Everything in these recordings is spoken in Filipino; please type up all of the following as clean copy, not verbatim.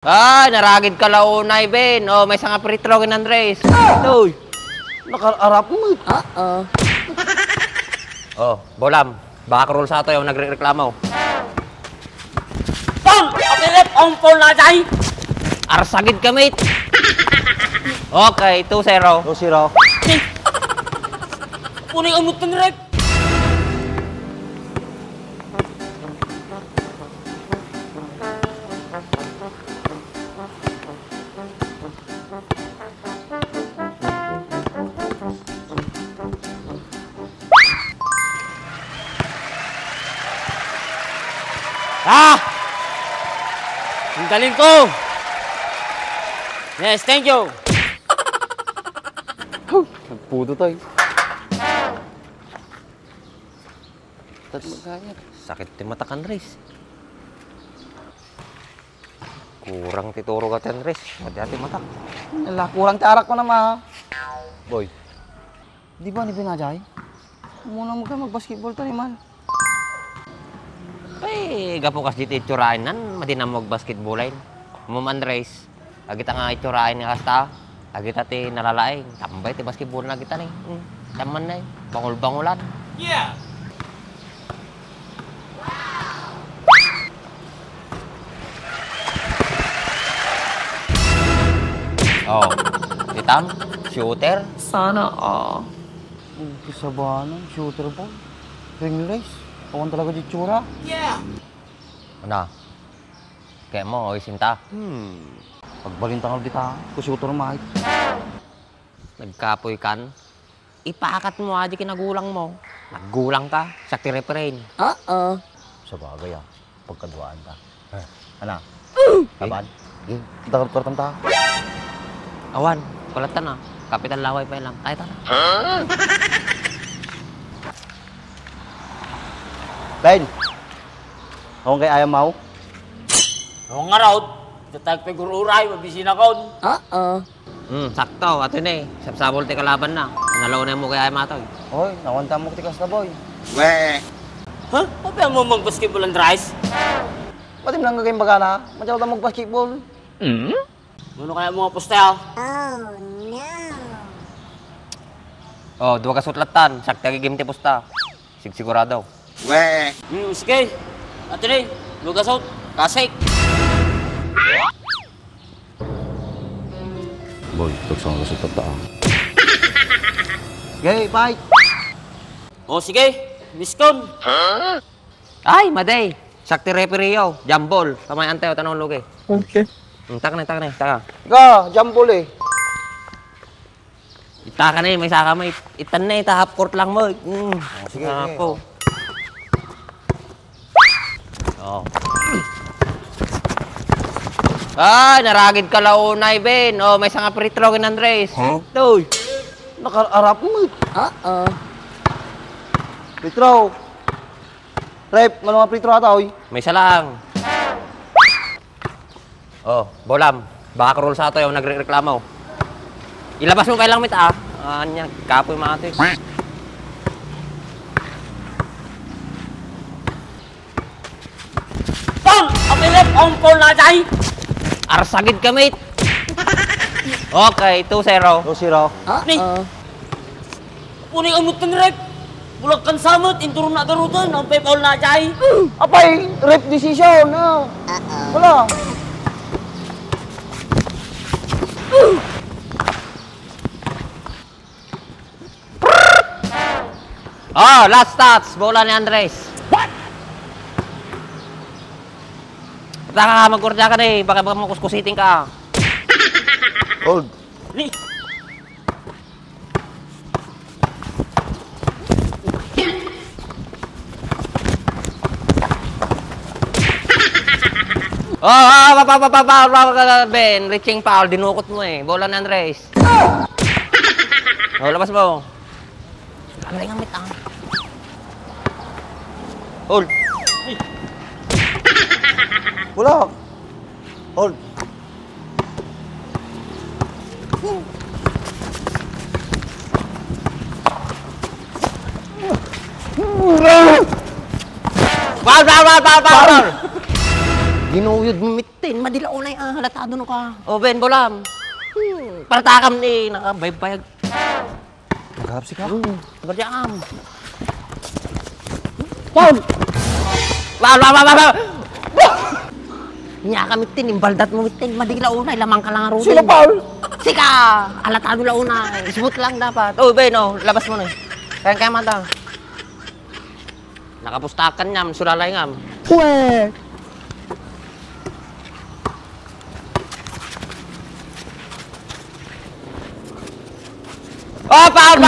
Ay, naragid ka launay, Ben. Oh, may sanga pritro kin Andres. Uy, nakaarap mo. Oh, bolam. Baka roll sa ato yung nagreklamo. Tom! Kapilip! Ang phone na dyan! Arsagid ka, mate. Okay, 2-0. 2-0. Punay amot ng rep! Ang galing ko! Yes, thank you! Nagputo tayo. Sakit ti mata kan, Andres. Kurang tituro ka, Andres. Hati-hati mata. Ala, kurang tiarak ko naman. Boy, di ba ni binajay? Muna mo ka mag-basketball to, man. Ay, gapo kas dito iturain nan. Madinamog basketballain. Andres. Agita nga iturain nga kasta. Agita ti nalalaing. Tambay ti basketball na kita ni. Taman na bangul-bangulan. Yeah! Oh, titam, shooter. Sana Kisabanan, shooter ball. Ring race. Awan talaga di tsura. Yeah! Ano? Kaya mo, oy sinta. Pagbalintang di ta, shooter mahit. Nagkapoy kan. Ipakat mo aja kinagulang mo. Naggulang ka, sakti refrain. Sa bagay pagkaduaan ta. Ana? Laban? Dagat-dagat ta. Awan, kulatan na. Kapitan laway pa lang. Kahit ano. Lain. Ako kay ayaw mau. Ako nga raw, tatag pigururay, mabisin ako. Sakto. Ato na eh. Sabsabol ti kalaban na. Nalaw na mo kaya matoy. Hoy, nawanta mo tikas na boy. Ha? Papi mo mag-basketball and rice? Pati mo lang gagawin baga na. Matyaw ta mag-basketball. Ano kaya mga postel? Oh, dua ka sutlatan. Sakti agigim ti pusta. Sigurado. Sige. Ate ni, lugasot, kasik. Boy, tagsang sa tata. Gay, bye. O sige, miskon. Ay, maday. Sakti referee Jambol. Kamay anteo tanong lugi. Okay. Taka na. Ga, jambol eh. Itaka na may saka mo. Itan na half court lang mo. Sige, ako. Oh. Ay, naragid ka launay, Ben. Oh, may sanga pritro kin Andres. Uy, nakaarap mo. Petro. Rep, nga Petro ata, oy. May salang. Oh, bolam. Baka roll sa ato yung nagreklamo. Ilabas mo kailang mit Anya, kapoy mga ito. Tom! Kapilip! Ang phone na dyan! Arsagid ka, mate. Okay, 2-0. 2-0. Ni! Punay amot ng rep! Bulag kan samot, inturo na garutan, ang paypal na dyan! Apay, rep decision. Wala. Oh, last stats. Bola ni Andres. What? Taka ka, magkurdya ka na eh. Baka makuskusiting ka. Hold. Ni! Ben, reaching foul. Dinukot mo eh. Bola ni Andres. Oh, labas mo. Galing ang mitang. Hold. Wala. Hold. Foul! Ginuyod mo mitin, madilaw na yung halatado no ka. O Ben, bolam. Paratakam ni, nakabayag-bayag. Magharap si ka. Berdiam. Paul! Wah! Nya kami tin, imbaldat mo mitin, madilaw na, lamang ka lang ang Sino Paul? Sika! Halatado lang una. Smooth lang dapat. Oh, Ben, oh, labas mo na. Kaya mata. Nakapustakan niya, sulalay nga. Uwe! Oh, Paul!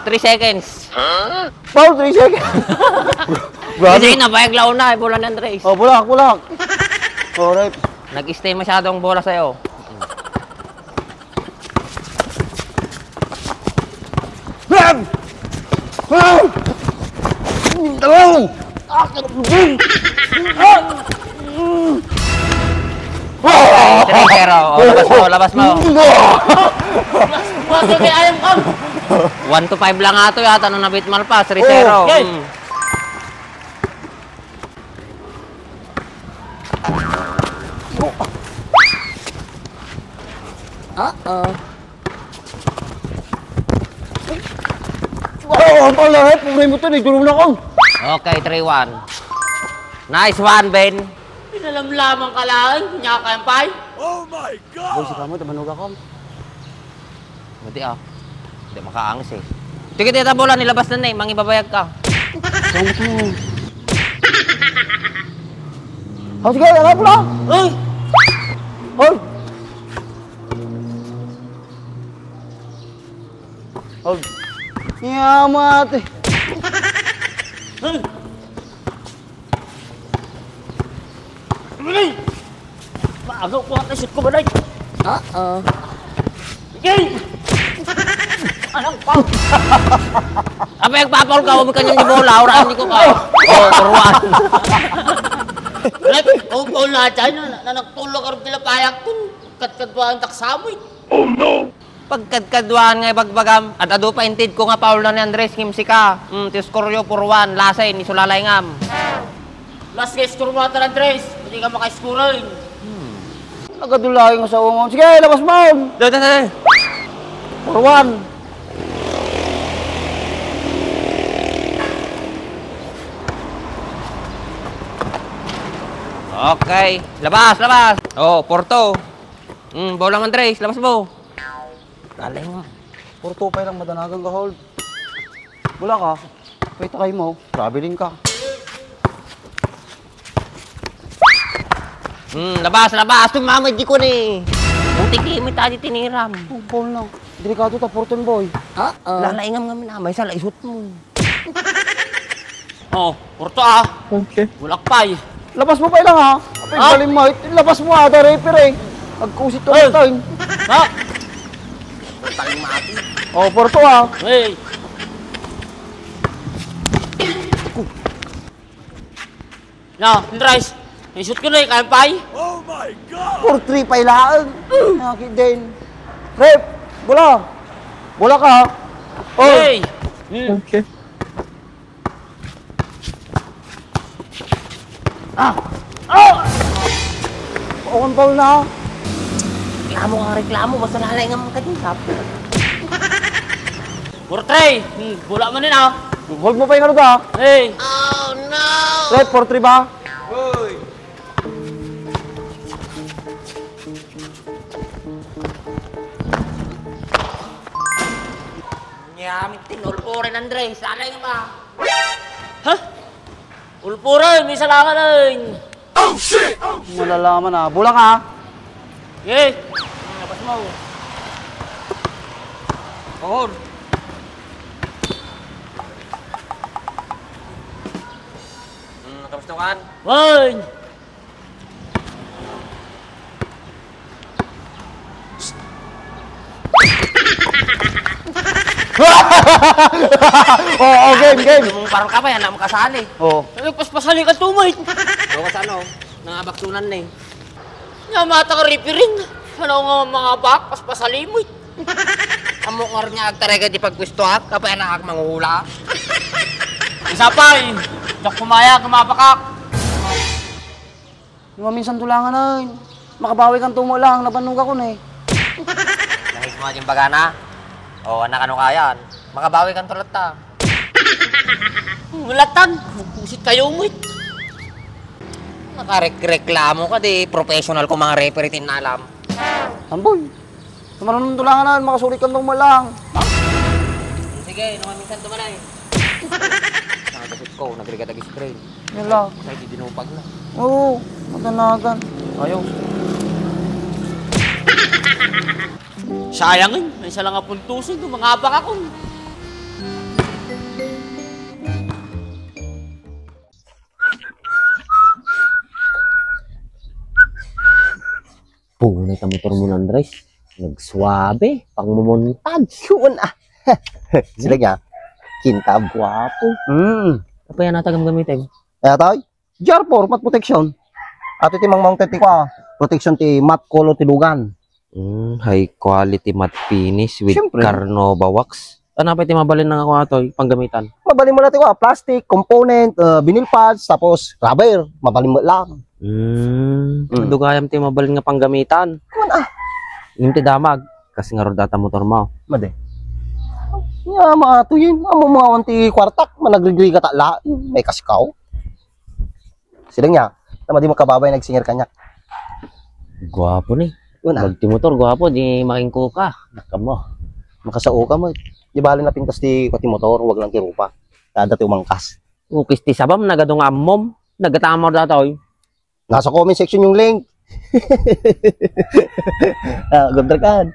3 seconds. Paul, 3 seconds. Kasi nabayag lao na, bola ni Andres. Oh, bulak. Alright. Nag-stay masyadong bola sa'yo. Bam! Bam! Dalaw! Akin! Pero, labas mo. Bakit kay ayam ka? 1 to 5 lang ato yata nung nabitmal pa, 3-0. Okay. Oh, Paul, pumay mo ito, nagdulong na ako. Okay, 3-1. Nice one, Ben. Pinalamlamang ka lang, niya kayampay. Boy, si Kamo, tabanog ako. Buti ah. Hindi makaangis eh. Sige, tita bola, nilabas na eh. Mangibabayag ka. Salamat mo. Oh, sige, alam mo lang. Ay! Hold. Hold. Yamat eh. Ay! Ay! Maagaw ko ang shoot ko ba day? Yay! Anong pa? Apa yang papol ka? Huwag kanyang di bola. Oraan di ko ka. Oh, turuan. Rep, kung na dyan, na nagtulog ka rin nila payak kung katkadwaan taksamoy. Pagkadkadwaan nga bagbagam. At ado pa intid ko nga Paul na ni Andres. Kimsi ka. Tiskoryo puruan. Lasay ni sulalay ngam. Last guys, kurumata ng Andres. Hindi ka makaiskurin. Nagadulayo nga sa umon. Sige, labas mo. Dada. For one. Okay. Labas. Oh, Porto. Bolang Andres. Labas mo. Lalay nga. Puro tupay lang madanagang ka hold. Wala ka. Wait, kayo mo. Traveling ka. Labas. Tumamad di ko ni. Buti kimit tayo tiniram. Oh, Paul na. Delikado ta, Porton boy. Lalay ngam na. May sa laisot mo. Oh, porto ah. Okay. Bulak pay. Labas mo pa lang ha. Apay, galing mo. Labas mo ha, refer eh. Agkusit ko Ay. ito. Ha? Taling mati. Oh, Porto ha. Hey. Na, Andres. Isut ko na eh, kayampay. 4-3 pa ilaan. Nakakit din. Rep, bola. Bola ka ha. Oh. Hey. Okay. Pawan Paul na ha. Reklamo. Basta lalay ngam ka din. Portray. Bula mo din ah. Hold mo pa yung ano ka ha. Hey. Rep, 4-3 ba? Nyamit tin. Ulpo rin Andres. Lalay ngam ba? Ha? Ulpuray, may salamat rin. Malalaman ha. Bola ka ha. Hey. Labas mo. Or. Kamusta kan? One. Oh, game. Yung parang ka pa yan, na makasali. Oh. Nagpaspasali ka tumay. Ano ka sa ano? Nangabaksunan na eh. Nga mata ka ripirin. Ano nga mga bak, paspasali mo. Amo nga rin niya agtarega di pagpwistuhak, kapaya na ak manguhula. Isa pa eh. Dak pumaya, kumapakak. Minsan tulangan na. Makabawi kang tumo lang, napanong ka ko na eh. Nahis mo yung bagana. O, anak ano kayan. Makabawi kang tulad ta. Mulatan. Pusit kayo mo eh. Nakareklamo ka di. Professional ko mga referee tin na alam. Tamboy. Tumanon ng tulangan na, makasulit kang tumo lang. Sige, naman minsan tumanay. Nakagasip ko, nagrigatag strain. Yan lang. Kahit di dinupag na. Oo, matanagan. Ayaw. Sayang eh. May isa lang nga puntusin. Mangabak ako. Punay ka motor mo ng Andres. Nagsuabe, pang mumuntag. Yun ah. Sila nga, kintab. Guwapo. Hmm. Apa yan natagam gamitin? Kaya tayo, jar 4, mat protection. At iti mang mounted ti kwa, protection ti mat color ti dugan. High quality matte finish with Siyempre. Carnauba wax. Ano pa iti mabalin ng ako atoy, panggamitan? Mabalin mo natin kwa, plastic, component, vinyl pads, tapos rubber, mabalin mo lang. Dugayam ti mabalin nga panggamitan. Kuman ah, Yung ti damag, kasi nga rodata motor mo. made. Ya, mga tuyin, amo mga wanti kwartak, managrigri ka la, may kasikaw. Sila nga, tama di mo kababay nagsinger kanya. Guwapo ni. Yun ah, Bagti motor, guwapo, di makingko ka. Naka mo. makasao ka mo. Di bali na pintas ti kwati motor, wag lang ti rupa. Kada ti umangkas. Ukis ti sabam, nagadong ammom. Nagatamor datoy. Nasa comment section yung link. Gundra kan.